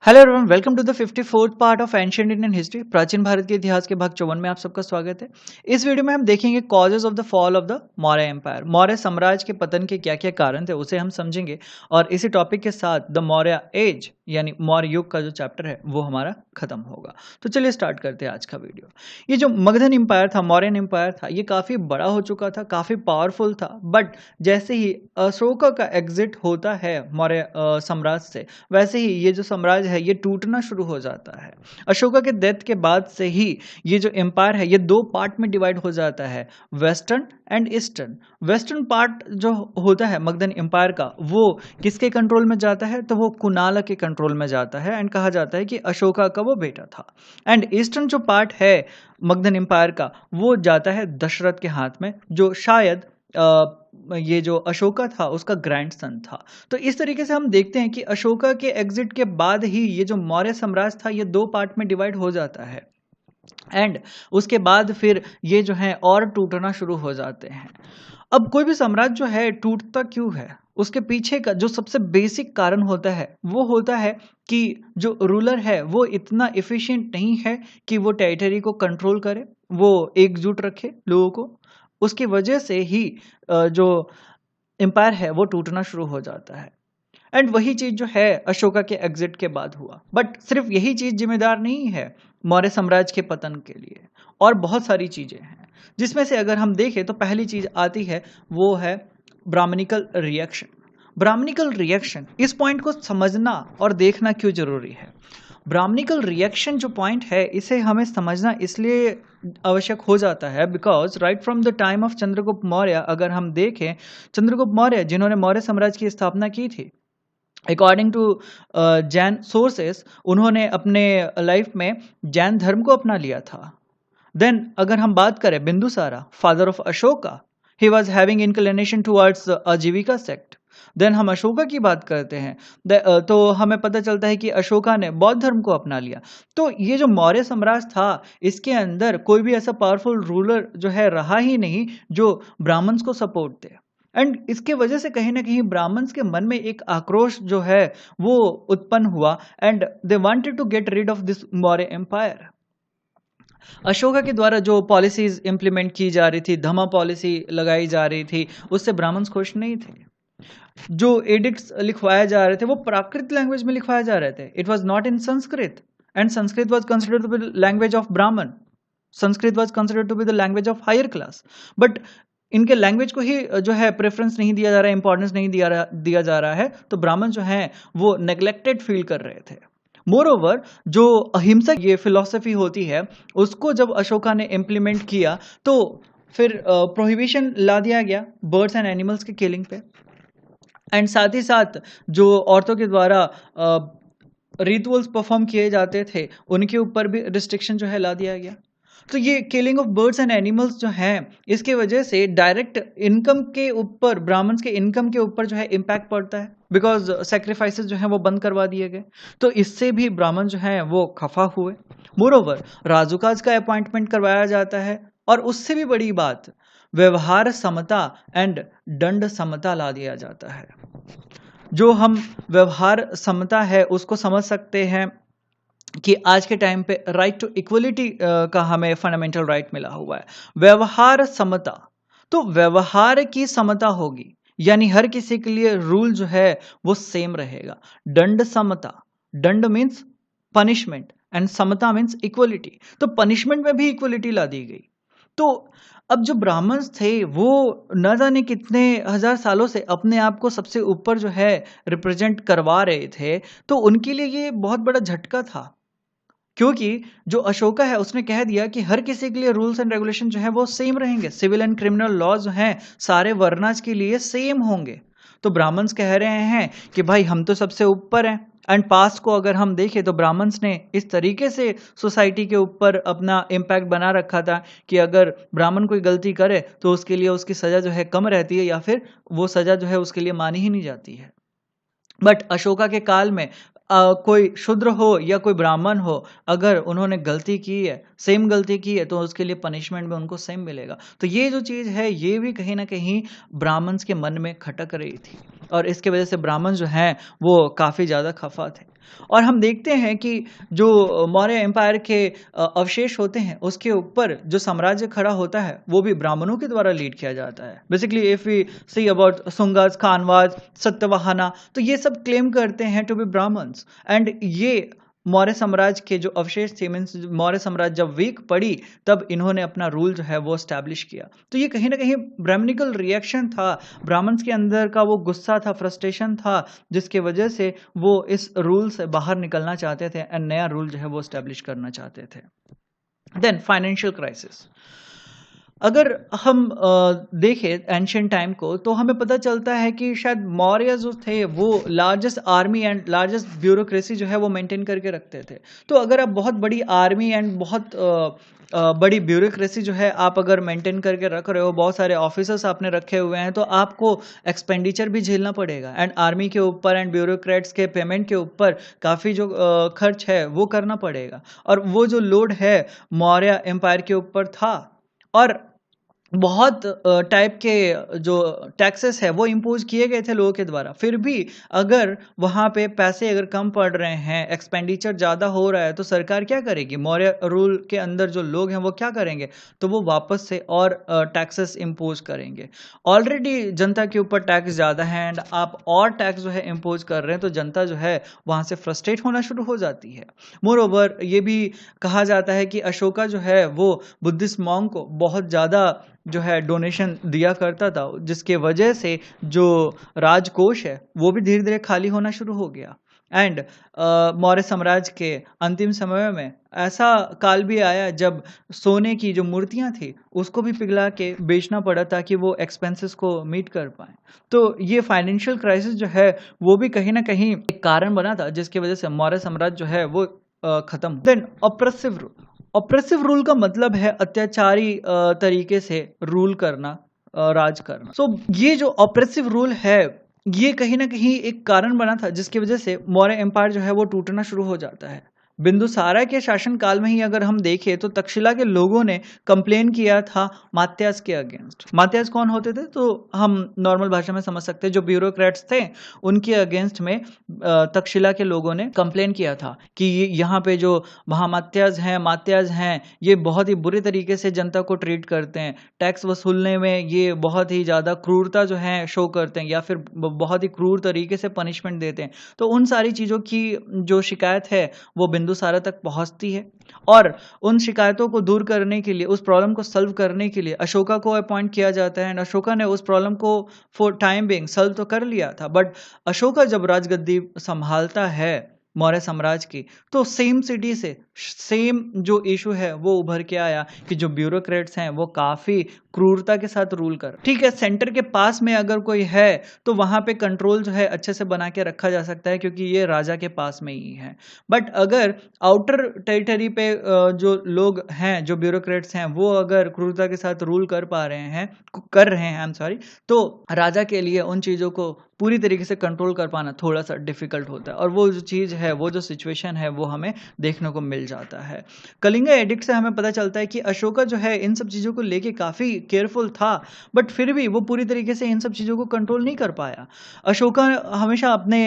Hello everyone, welcome to the 54th part of ancient Indian history. प्राचीन भारत के इतिहास के भाग 54 में आप सबका स्वागत है। इस वीडियो में हम देखेंगे causes of the fall of the Maurya empire. Maurya साम्राज्य के पतन के क्या क्या कारण थे उसे हम समझेंगे और इसी टॉपिक के साथ द मौर्य एज यानी मौर्य युग का जो चैप्टर है वो हमारा खत्म होगा। तो चलिए स्टार्ट करते हैं आज का वीडियो। ये जो मगधन एम्पायर था, मौर्यन एम्पायर था, ये काफी बड़ा हो चुका था, काफी पावरफुल था। बट जैसे ही अशोका का एग्जिट होता है मौर्य साम्राज्य से, वैसे ही ये जो साम्राज्य है ये टूटना शुरू हो जाता है। अशोका के डेथ के बाद से ही ये जो एम्पायर है ये दो पार्ट में डिवाइड हो जाता है, western and eastern. Western part जो होता है मगधन एम्पायर का वो किसके कंट्रोल में जाता है? तो वो कुनाला के कंट्रोल में जाता है एंड कहा जाता है कि अशोका का वो बेटा था। एंड ईस्टर्न जो पार्ट है मगधन एम्पायर का वो जाता है दशरथ के हाथ में, जो शायद ये जो अशोका था उसका ग्रैंडसन था। तो इस तरीके से हम देखते हैं कि अशोका के एग्जिट के बाद ही ये जो मौर्य साम्राज्य था ये दो पार्ट में डिवाइड हो जाता है एंड उसके बाद फिर ये जो है और टूटना शुरू हो जाते हैं। अब कोई भी साम्राज्य जो है टूटता क्यों है, उसके पीछे का जो सबसे बेसिक कारण होता है वो होता है कि जो रूलर है वो इतना एफिशिएंट नहीं है कि वो टेरिटरी को कंट्रोल करे, वो एकजुट रखे लोगों को। उसकी वजह से ही जो एम्पायर है वो टूटना शुरू हो जाता है। एंड वही चीज जो है अशोका के एग्जिट के बाद हुआ। बट सिर्फ यही चीज जिम्मेदार नहीं है मौर्य साम्राज्य के पतन के लिए, और बहुत सारी चीजें हैं जिसमें से अगर हम देखें तो पहली चीज आती है वो है ब्राह्मणिकल रिएक्शन। ब्राह्मणिकल रिएक्शन, इस पॉइंट को समझना और देखना क्यों जरूरी है। ब्राह्मणिकल रिएक्शन जो पॉइंट है इसे हमें समझना इसलिए आवश्यक हो जाता है because right from the time of Chandragupta Maurya, अगर हम देखें चंद्रगुप्त मौर्य जिन्होंने मौर्य साम्राज्य की स्थापना की थी, अकॉर्डिंग टू जैन सोर्सेस उन्होंने अपने लाइफ में जैन धर्म को अपना लिया था। देन अगर हम बात करें Bindusara, father of Ashoka, he was having inclination towards आजीविका सेक्ट। देन हम अशोका की बात करते हैं तो हमें पता चलता है कि अशोका ने बौद्ध धर्म को अपना लिया। तो ये जो मौर्य साम्राज्य था इसके अंदर कोई भी ऐसा पावरफुल रूलर जो है रहा ही नहीं जो ब्राह्मण्स को सपोर्ट दे। एंड इसके वजह से कहीं ना कहीं ब्राह्मण्स के मन में एक आक्रोश जो है वो उत्पन्न हुआ and they wanted to get rid of this Maurya empire. Ashoka के द्वारा जो पॉलिसीज इंप्लीमेंट की जा रही थी, धमा पॉलिसी लगाई जा रही थी, उससे ब्राह्मण्स खुश नहीं थे। जो एडिक्ट्स लिखवाए जा रहे थे वो प्राकृत लैंग्वेज में लिखवाए जा रहे थे। It was not in Sanskrit and Sanskrit was considered to be the language of Brahman. Sanskrit was considered to be the language of higher class. But इनके लैंग्वेज को ही जो है प्रेफरेंस नहीं दिया जा रहा है, इंपॉर्टेंस नहीं दिया जा रहा है, तो ब्राह्मण जो है वो नेग्लेक्टेड फील कर रहे थे। मोर ओवर जो अहिंसा ये फिलॉसफी होती है उसको जब अशोका ने इम्प्लीमेंट किया तो फिर प्रोहिबिशन ला दिया गया बर्ड्स एंड एनिमल्स के किलिंग पे। एंड साथ ही साथ जो औरतों के द्वारा रिचुअल्स परफॉर्म किए जाते थे उनके ऊपर भी रिस्ट्रिक्शन जो है ला दिया गया। तो ये killing of birds and animals जो हैं इसके वजह से डायरेक्ट इनकम के ऊपर, ब्राह्मण्स के इनकम के ऊपर जो है इम्पैक्ट पड़ता है बिकॉज सेक्रीफाइसेस जो हैं वो बंद करवा दिए गए। तो इससे भी ब्राह्मण जो हैं वो खफा हुए। मोरोवर राजुकाज का अपॉइंटमेंट करवाया जाता है और उससे भी बड़ी बात व्यवहार समता एंड दंड समता ला दिया जाता है। जो हम व्यवहार समता है उसको समझ सकते हैं कि आज के टाइम पे राइट टू इक्वलिटी का हमें फंडामेंटल राइट मिला हुआ है। व्यवहार समता, तो व्यवहार की समता होगी यानी हर किसी के लिए रूल जो है वो सेम रहेगा। दंड समता, दंड मीन्स पनिशमेंट एंड समता मीन्स इक्वलिटी, तो पनिशमेंट में भी इक्वलिटी ला दी गई। तो अब जो ब्राह्मण्स थे वो न जाने कितने हजार सालों से अपने आप को सबसे ऊपर जो है रिप्रेजेंट करवा रहे थे, तो उनके लिए ये बहुत बड़ा झटका था क्योंकि जो अशोका है उसने कह दिया कि हर किसी के लिए रूल्स एंड रेगुलेशन जो है वो सेम रहेंगे, सिविल एंड क्रिमिनल लॉ जो हैं सारे वर्णास के लिए सेम होंगे। तो ब्राह्मण्स कह रहे हैं कि भाई हम तो सबसे ऊपर हैं। एंड पास्ट को अगर हम देखें तो ब्राह्मण्स ने इस तरीके से सोसाइटी के ऊपर अपना इम्पैक्ट बना रखा था कि अगर ब्राह्मण कोई गलती करे तो उसके लिए उसकी सजा जो है कम रहती है या फिर वो सजा जो है उसके लिए मानी ही नहीं जाती है। बट अशोका के काल में कोई शूद्र हो या कोई ब्राह्मण हो, अगर उन्होंने गलती की है, सेम गलती की है, तो उसके लिए पनिशमेंट भी उनको सेम मिलेगा। तो ये जो चीज़ है ये भी कहीं ना कहीं ब्राह्मण्स के मन में खटक रही थी और इसके वजह से ब्राह्मण जो हैं वो काफ़ी ज़्यादा खफा थे। और हम देखते हैं कि जो मौर्य एम्पायर के अवशेष होते हैं उसके ऊपर जो साम्राज्य खड़ा होता है वो भी ब्राह्मणों के द्वारा लीड किया जाता है। Basically if we see about Sungas, Kanvas, Satavahana, तो ये सब क्लेम करते हैं टू बी ब्राह्मण्स। एंड ये मौर्य साम्राज्य के जो अवशेष थे, मीन्स मौर्य साम्राज्य जब वीक पड़ी तब इन्होंने अपना रूल जो है वो स्टैब्लिश किया। तो ये कहीं ना कहीं ब्राह्मणिकल रिएक्शन था, ब्राह्मण्स के अंदर का वो गुस्सा था, फ्रस्ट्रेशन था, जिसके वजह से वो इस रूल से बाहर निकलना चाहते थे एंड नया रूल जो है वो स्टैब्लिश करना चाहते थे। Then financial crisis. अगर हम देखें एंशियंट टाइम को तो हमें पता चलता है कि शायद मौर्य जो थे वो largest army and largest bureaucracy जो है वो मेंटेन करके रखते थे। तो अगर आप बहुत बड़ी आर्मी एंड बहुत बड़ी ब्यूरोक्रेसी जो है आप अगर मेंटेन करके रख रहे हो, बहुत सारे ऑफिसर्स आपने रखे हुए हैं, तो आपको एक्सपेंडिचर भी झेलना पड़ेगा एंड आर्मी के ऊपर एंड ब्यूरोक्रेट्स के पेमेंट के ऊपर काफ़ी जो खर्च है वो करना पड़ेगा। और वो जो लोड है मौर्य एम्पायर के ऊपर था, और बहुत टाइप के जो टैक्सेस है वो इम्पोज किए गए थे लोगों के द्वारा। फिर भी अगर वहाँ पे पैसे अगर कम पड़ रहे हैं, एक्सपेंडिचर ज़्यादा हो रहा है, तो सरकार क्या करेगी? मौर्य रूल के अंदर जो लोग हैं वो क्या करेंगे? तो वो वापस से और टैक्सेस इम्पोज करेंगे। ऑलरेडी जनता के ऊपर टैक्स ज़्यादा है एंड आप और टैक्स जो है इम्पोज कर रहे हैं, तो जनता जो है वहाँ से फ्रस्ट्रेट होना शुरू हो जाती है। मोर ओवर ये भी कहा जाता है कि अशोका जो है वो बुद्धिस्ट मॉन्क को बहुत ज़्यादा जो है डोनेशन दिया करता था, जिसके वजह से जो राजकोष है वो भी धीरे धीरे खाली होना शुरू हो गया। एंड मौर्य साम्राज्य के अंतिम समय में ऐसा काल भी आया जब सोने की जो मूर्तियां थी उसको भी पिघला के बेचना पड़ा ताकि वो एक्सपेंसेस को मीट कर पाए। तो ये फाइनेंशियल क्राइसिस जो है वो भी कहीं ना कहीं एक कारण बना था जिसकी वजह से मौर्य साम्राज्य जो है वो खत्म। Then oppressive rule. Oppressive rule का मतलब है अत्याचारी तरीके से रूल करना, राज करना। सो ये जो ऑप्रेसिव रूल है ये कहीं ना कहीं एक कारण बना था जिसकी वजह से मौर्य एम्पायर जो है वो टूटना शुरू हो जाता है। बिंदुसारा के शासनकाल में ही अगर हम देखें तो तक्षशिला के लोगों ने कंप्लेन किया था मात्याज के अगेंस्ट। मात्याज कौन होते थे? तो हम नॉर्मल भाषा में समझ सकते हैं, जो ब्यूरोक्रेट्स थे उनके अगेंस्ट में तक्षशिला के लोगों ने कंप्लेन किया था कि यहाँ पे जो महामात्याज हैं ये बहुत ही बुरे तरीके से जनता को ट्रीट करते हैं, टैक्स वसूलने में ये बहुत ही ज़्यादा क्रूरता जो है शो करते हैं या फिर बहुत ही क्रूर तरीके से पनिशमेंट देते हैं। तो उन सारी चीज़ों की जो शिकायत है वो बिंदुसारा तक पहुंचती है और उन शिकायतों को दूर करने के लिए, उस प्रॉब्लम को सॉल्व करने के लिए अशोका को अपॉइंट किया जाता है एंड अशोका ने उस प्रॉब्लम को फॉर टाइम बीइंग सॉल्व तो कर लिया था। बट अशोका जब राजगद्दी संभालता है मौर्य साम्राज्य की, तो सेम सिटी से सेम जो इशू है वो उभर के आया कि जो ब्यूरोक्रेट्स हैं वो काफ़ी क्रूरता के साथ रूल कर। ठीक है, सेंटर के पास में अगर कोई है तो वहाँ पे कंट्रोल जो है अच्छे से बना के रखा जा सकता है क्योंकि ये राजा के पास में ही है। बट अगर आउटर टेरिटरी पे जो लोग हैं, जो ब्यूरोक्रेट्स हैं, वो अगर क्रूरता के साथ रूल कर रहे हैं आई एम सॉरी, तो राजा के लिए उन चीज़ों को पूरी तरीके से कंट्रोल कर पाना थोड़ा सा डिफिकल्ट होता है और वो जो चीज़ है, वो जो सिचुएशन है वो हमें देखने को मिल जाता है। कलिंगा एडिक्ट से हमें पता चलता है कि अशोका जो है इन सब चीज़ों को लेके काफ़ी केयरफुल था, बट फिर भी वो पूरी तरीके से इन सब चीज़ों को कंट्रोल नहीं कर पाया। अशोका हमेशा अपने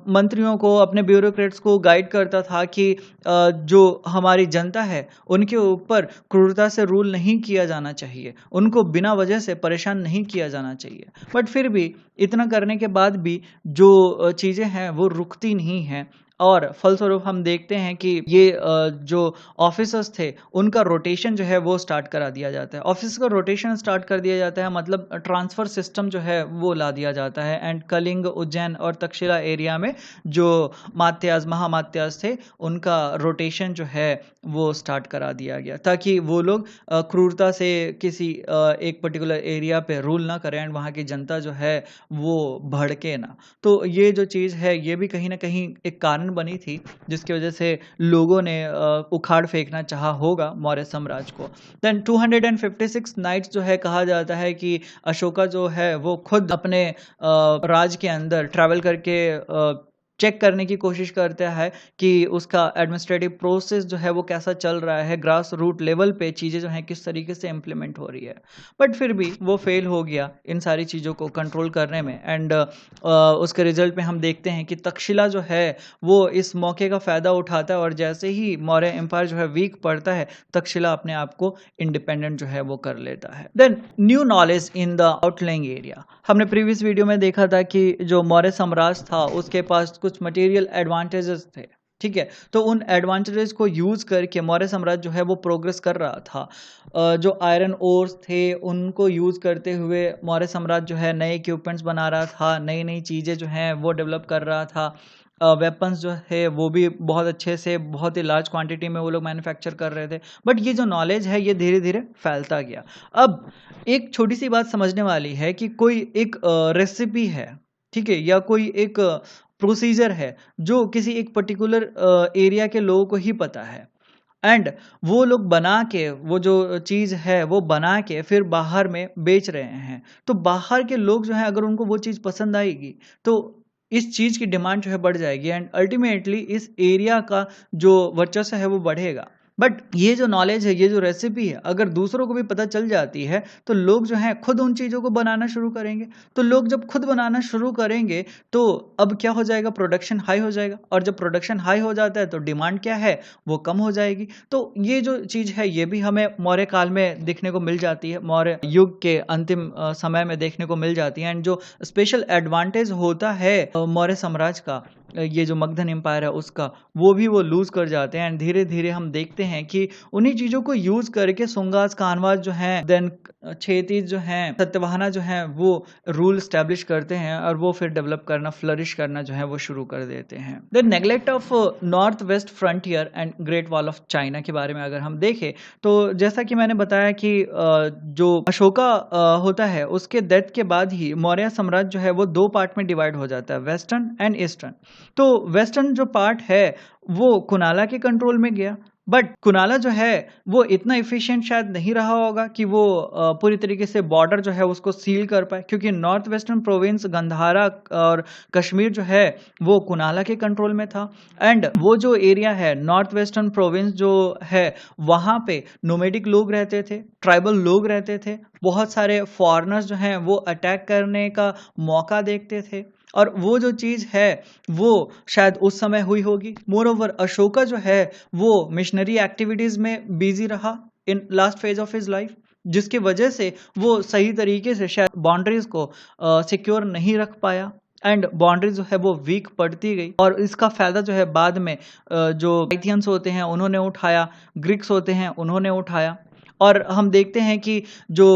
मंत्रियों को, अपने ब्यूरोक्रेट्स को गाइड करता था कि जो हमारी जनता है उनके ऊपर क्रूरता से रूल नहीं किया जाना चाहिए, उनको बिना वजह से परेशान नहीं किया जाना चाहिए। बट फिर भी इतना करने के बाद भी जो चीज़ें हैं वो रुकती नहीं हैं और फलस्वरूप हम देखते हैं कि ये जो ऑफिसर्स थे उनका रोटेशन जो है वो स्टार्ट करा दिया जाता है। ऑफिस का रोटेशन स्टार्ट कर दिया जाता है, मतलब ट्रांसफ़र सिस्टम जो है वो ला दिया जाता है एंड कलिंग, उज्जैन और तक्षशिला एरिया में जो मात्याज, महामात्याज थे उनका रोटेशन जो है वो स्टार्ट करा दिया गया ताकि वो लोग क्रूरता से किसी एक पर्टिकुलर एरिया पे रूल ना करें एंड वहाँ की जनता जो है वो भड़के ना। तो ये जो चीज़ है ये भी कहीं ना कहीं एक कारण बनी थी जिसकी वजह से लोगों ने उखाड़ फेंकना चाहा होगा मौर्य साम्राज्य को। देन 256 नाइट्स जो है कहा जाता है कि अशोका जो है वो खुद अपने राज के अंदर ट्रैवल करके चेक करने की कोशिश करता है कि उसका एडमिनिस्ट्रेटिव प्रोसेस जो है वो कैसा चल रहा है, ग्रास रूट लेवल पे चीज़ें जो हैं किस तरीके से इम्प्लीमेंट हो रही है। बट फिर भी वो फेल हो गया इन सारी चीज़ों को कंट्रोल करने में। एंड उसके रिजल्ट में हम देखते हैं कि तक्षशिला जो है वो इस मौके का फ़ायदा उठाता है, और जैसे ही मौर्य एम्पायर जो है वीक पड़ता है, तक्षशिला अपने आप को इंडिपेंडेंट जो है वो कर लेता है। Then new knowledge in the outlying area. हमने प्रीवियस वीडियो में देखा था कि जो मौर्य साम्राज्य था उसके पास कुछ मटेरियल एडवांटेजेस थे, ठीक है। तो उन एडवांटेजेस को यूज करके मौर्य साम्राज्य जो है वो प्रोग्रेस कर रहा था। जो आयरन ओर्स थे उनको यूज करते हुए मौर्य साम्राज्य जो है नए इक्विपमेंट्स बना रहा था, नई नई चीजें जो हैं वो डेवलप कर रहा था। वेपन्स जो है वो भी बहुत अच्छे से, बहुत ही लार्ज क्वांटिटी में वो लोग मैन्युफैक्चर कर रहे थे। बट ये जो नॉलेज है ये धीरे धीरे फैलता गया। अब एक छोटी सी बात समझने वाली है कि कोई एक रेसिपी है, ठीक है, या कोई एक प्रोसीजर है जो किसी एक पर्टिकुलर एरिया के लोगों को ही पता है, एंड वो लोग बना के, वो जो चीज़ है वो बना के फिर बाहर में बेच रहे हैं। तो बाहर के लोग जो हैं अगर उनको वो चीज़ पसंद आएगी तो इस चीज़ की डिमांड जो है बढ़ जाएगी, एंड अल्टीमेटली इस एरिया का जो वर्चस्व है वो बढ़ेगा। बट ये जो नॉलेज है, ये जो रेसिपी है, अगर दूसरों को भी पता चल जाती है तो लोग जो हैं खुद उन चीज़ों को बनाना शुरू करेंगे। तो लोग जब खुद बनाना शुरू करेंगे तो अब क्या हो जाएगा, प्रोडक्शन हाई हो जाएगा, और जब प्रोडक्शन हाई हो जाता है तो डिमांड क्या है, वो कम हो जाएगी। तो ये जो चीज़ है ये भी हमें मौर्य काल में देखने को मिल जाती है, मौर्य युग के अंतिम समय में देखने को मिल जाती है। एंड जो स्पेशल एडवांटेज होता है मौर्य साम्राज्य का, ये जो मगधन एम्पायर है उसका, वो भी वो लूज कर जाते हैं। एंड धीरे धीरे हम देखते हैं कि उन्हीं चीज़ों को यूज करके सुंगास, कानवास जो हैं, देन क्षेत्रीय जो हैं, सत्यवाहना जो हैं, वो रूल स्टैब्लिश करते हैं और वो फिर डेवलप करना, फ्लरिश करना जो है वो शुरू कर देते हैं। The neglect of north west frontier and great wall of China के बारे में अगर हम देखें तो जैसा कि मैंने बताया कि जो अशोका होता है उसके डेथ के बाद ही मौर्य साम्राज्य जो है वो दो पार्ट में डिवाइड हो जाता है, वेस्टर्न एंड ईस्टर्न। तो वेस्टर्न जो पार्ट है वो कुनाला के कंट्रोल में गया, बट कुनाला जो है वो इतना इफिशिएंट शायद नहीं रहा होगा कि वो पूरी तरीके से बॉर्डर जो है उसको सील कर पाए, क्योंकि नॉर्थ वेस्टर्न प्रोविंस गंधारा और कश्मीर जो है वो कुनाला के कंट्रोल में था। एंड वो जो एरिया है नॉर्थ वेस्टर्न प्रोविंस जो है वहाँ पे नोमेडिक लोग रहते थे, ट्राइबल लोग रहते थे, बहुत सारे फॉरेनर्स जो हैं वो अटैक करने का मौका देखते थे, और वो जो चीज़ है वो शायद उस समय हुई होगी। मोर ओवर अशोका जो है वो मिशनरी एक्टिविटीज़ में बिजी रहा in last phase of his life, जिसकी वजह से वो सही तरीके से शायद बाउंड्रीज को सिक्योर नहीं रख पाया, एंड बाउंड्री जो है वो वीक पड़ती गई। और इसका फायदा जो है बाद में जो पाइथियंस होते हैं उन्होंने उठाया, ग्रीक्स होते हैं उन्होंने उठाया। और हम देखते हैं कि जो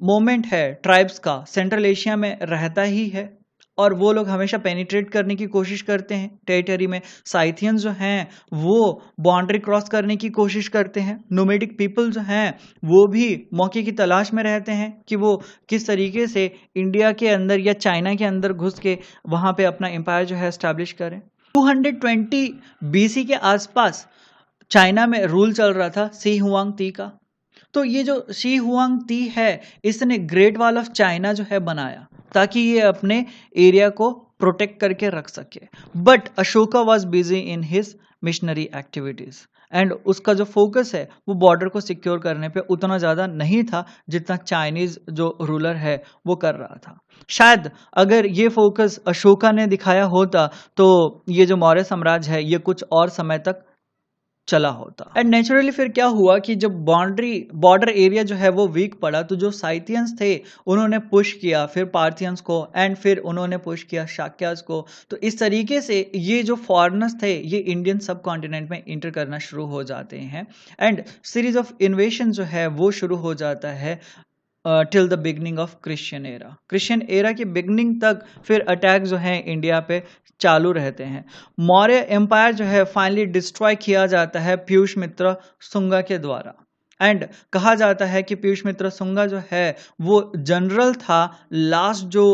मोमेंट है ट्राइब्स का सेंट्रल एशिया में रहता ही है, और वो लोग हमेशा पेनिट्रेट करने की कोशिश करते हैं टेरिटरी में। साइथियंस जो हैं वो बाउंड्री क्रॉस करने की कोशिश करते हैं। नोमेडिक पीपल जो हैं वो भी मौके की तलाश में रहते हैं कि वो किस तरीके से इंडिया के अंदर या चाइना के अंदर घुस के वहाँ पे अपना एम्पायर जो है एस्टैब्लिश करें। 220 BC के आसपास चाइना में रूल चल रहा था शी हुआंग का। तो ये जो शी हुआंग है इसने ग्रेट वॉल ऑफ चाइना जो है बनाया ताकि ये अपने एरिया को प्रोटेक्ट करके रख सके। But Ashoka was busy in his missionary activities, and उसका जो फोकस है वो बॉर्डर को सिक्योर करने पे उतना ज़्यादा नहीं था जितना चाइनीज जो रूलर है वो कर रहा था। शायद अगर ये फोकस अशोका ने दिखाया होता तो ये जो मौर्य साम्राज्य है ये कुछ और समय तक चला होता। एंड नेचुरली फिर क्या हुआ कि जब बॉर्डर एरिया जो है वो वीक पड़ा तो जो साइथियंस थे उन्होंने पुश किया फिर पार्थियंस को, एंड फिर उन्होंने पुश किया शाक्यास को। तो इस तरीके से ये जो फॉरेनर्स थे ये इंडियन सब कॉन्टिनेंट में इंटर करना शुरू हो जाते हैं, एंड सीरीज ऑफ इन्वेशन जो है वो शुरू हो जाता है till the beginning of Christian era. Christian era की बिगनिंग तक फिर अटैक जो है इंडिया पे चालू रहते हैं। मौर्य एम्पायर जो है फाइनली डिस्ट्रॉय किया जाता है पीयूष मित्र शुंगा के द्वारा, एंड कहा जाता है कि पीयूष मित्र शुंगा जो है वो जनरल था, लास्ट जो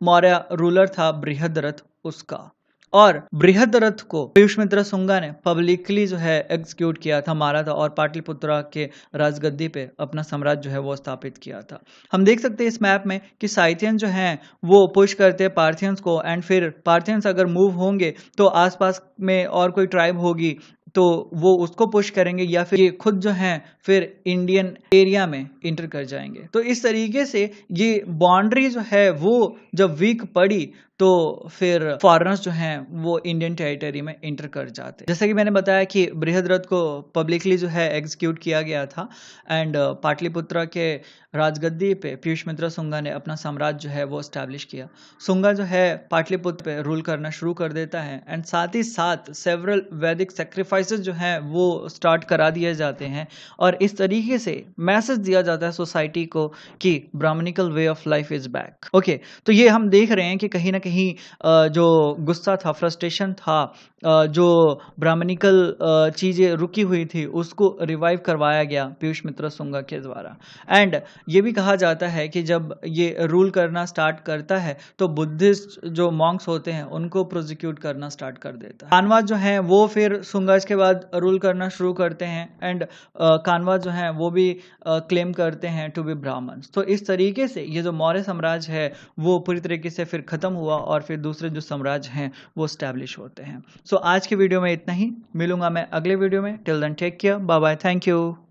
मौर्य रूलर था बृहद्रथ उसका। और बृहद्रथ को पीयूष शुंगा ने पब्लिकली जो है एग्जीक्यूट किया था, मारा था और पाटलिपुत्रा के राजगद्दी पे अपना साम्राज्य जो है वो स्थापित किया था। हम देख सकते हैं इस मैप में कि साइथियन जो हैं वो पुश करते हैं पार्थियंस को, एंड फिर पार्थियंस अगर मूव होंगे तो आसपास में और कोई ट्राइब होगी तो वो उसको पुश करेंगे, या फिर ये खुद जो हैं फिर इंडियन एरिया में इंटर कर जाएंगे। तो इस तरीके से ये बाउंड्री जो है वो जब वीक पड़ी तो फिर फॉरेनर्स जो हैं वो इंडियन टेरिटरी में इंटर कर जाते। जैसे कि मैंने बताया कि बृहद्रथ को पब्लिकली जो है एग्जीक्यूट किया गया था, एंड पाटलिपुत्रा के राजगद्दी पे पीयूष शुंगा ने अपना साम्राज्य जो है वो स्टैब्लिश किया। शुंगा जो है पाटलिपुत्र पे रूल करना शुरू कर देता है, एंड साथ ही साथ सेवरल वैदिक सेक्रीफाइसेस जो हैं वो स्टार्ट करा दिए जाते हैं, और इस तरीके से मैसेज दिया जाता है सोसाइटी को कि brahmanical way of life is back. Okay, तो ये हम देख रहे हैं कि कहीं ना कहीं जो गुस्सा था, फ्रस्ट्रेशन था, जो ब्राह्मणिकल चीजें रुकी हुई थी उसको रिवाइव करवाया गया पीयूष शुंगा के द्वारा। एंड ये भी कहा जाता है कि जब ये रूल करना स्टार्ट करता है तो बुद्धिस्ट जो मॉन्क्स होते हैं उनको प्रोसिक्यूट करना स्टार्ट कर देता है। कानवा जो हैं वो फिर शुंगाज के बाद रूल करना शुरू करते हैं, एंड कानवा जो हैं वो भी क्लेम करते हैं टू बी ब्राह्मण्स। तो इस तरीके से ये जो मौर्य साम्राज्य है वो पूरी तरीके से फिर खत्म हुआ, और फिर दूसरे जो साम्राज्य हैं वो स्टैब्लिश होते हैं। सो आज के वीडियो में इतना ही, मिलूंगा मैं अगले वीडियो में। Till then take care, bye bye, thank you.